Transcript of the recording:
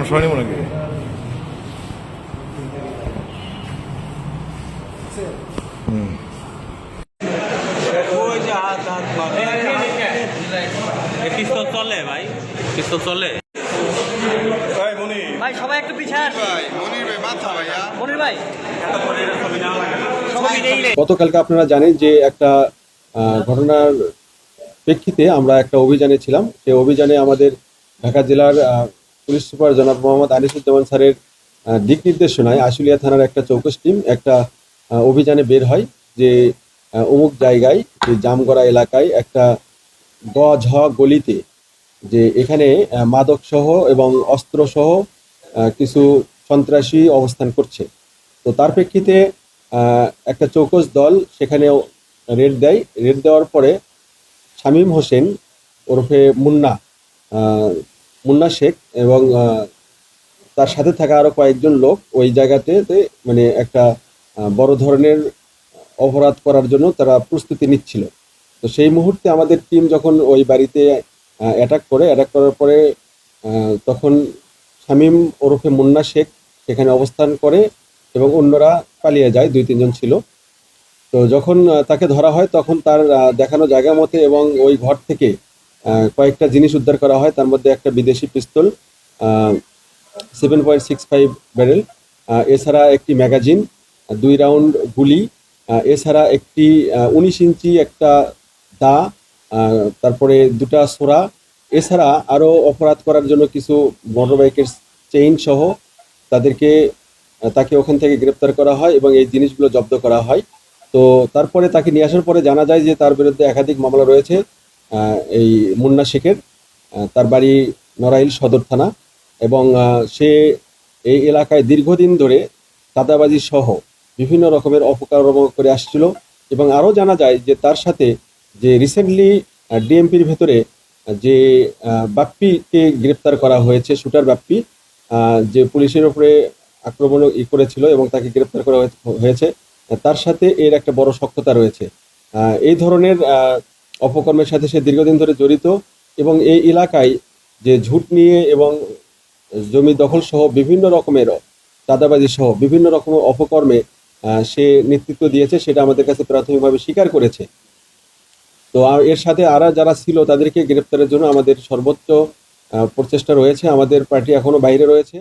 সমস্যা হয়নি মনে করি। পিস্তল চলে ভাই, পিস্তল চলে ভাই সবাই একটু পিছান। মনির ভাই গতকালকে আপনারা জানেন যে একটা ঘটনার প্রেক্ষিতে আমরা একটা অভিযানে ছিলাম। সেই অভিযানে আমাদের ঢাকা জেলার পুলিশ সুপার জনাব মোহাম্মদ আনিসুজ্জামান স্যারের দিক নির্দেশনায় আশুলিয়া থানার একটা চৌকস টিম একটা অভিযানে বের হয় যে অমুক জায়গায় যে জামগড়া এলাকায় একটা ঝ গলিতে যে এখানে মাদক সহ এবং অস্ত্র সহ কিছু সন্ত্রাসী অবস্থান করছে। তো তার প্রেক্ষিতে একটা চৌকস দল সেখানে রেড দেয়। রেড দেওয়ার পরে শামীম হোসেন ওরফে মুন্না শেখ এবং তার সাথে থাকা আরো কয়েকজন লোক ওই জায়গাতে মানে একটা বড় ধরনের অপরাধ করার জন্য তারা প্রস্তুতি নিচ্ছিল। তো সেই মুহূর্তে আমাদের টিম যখন ওই বাড়িতে অ্যাটাক করার পরে তখন শামীম ওরফে মুন্না শেখ সেখানে অবস্থান করে এবং অন্যরা পালিয়ে যায়, 2-3 জন ছিল। তো যখন তাকে ধরা হয় তখন তার দেখানো জায়গা মতে এবং ওই ঘর থেকে কয়েকটা জিনিস উদ্ধার করা হয়। তার মধ্যে একটা বিদেশি পিস্তল, 7.65 ব্যারেল, এছাড়া একটি ম্যাগাজিন, 2 রাউন্ড গুলি, এছাড়া একটি 19 ইঞ্চি একটা দা, তারপরে 2টা সোরা, এছাড়া আরও অপরাধ করার জন্য কিছু মোটরবাইকের চেইন সহ তাকে ওখান থেকে গ্রেপ্তার করা হয় এবং এই জিনিসগুলো জব্দ করা হয়। তো তারপরে তাকে নিয়ে আসার পরে জানা যায় যে তার বিরুদ্ধে একাধিক মামলা রয়েছে। এই মুন্না শেখের তার বাড়ি নড়াইল সদর থানা এবং সে এই এলাকায় দীর্ঘদিন ধরে চাঁদাবাজি সহ বিভিন্ন রকমের অপকর্ম করে আসছিল। এবং আরও জানা যায় যে তার সাথে যে রিসেন্টলি ডিএমপির ভেতরে যে বাপ্পিকে গ্রেপ্তার করা হয়েছে, শুটার বাপ্পি, যে পুলিশের উপরে আক্রমণ করেছিল এবং তাকে গ্রেপ্তার করা হয়েছে, তার সাথে এর একটা বড় সখ্যতা রয়েছে। এই ধরনের অপকর্মের সাথে সে দীর্ঘদিন ধরে জড়িত এবং এই এলাকায় যে ঝুট নিয়ে এবং জমি দখল সহ বিভিন্ন রকমের চাঁদাবাজি সহ বিভিন্ন রকমের অপকর্মে সে নেতৃত্ব দিয়েছে, সেটা আমাদের কাছে প্রাথমিকভাবে স্বীকার করেছে। তো এর সাথে আরো যারা ছিল তাদেরকে গ্রেপ্তারের জন্য আমাদের সর্বোচ্চ প্রচেষ্টা রয়েছে। আমাদের পার্টি এখনো বাইরে রয়েছে।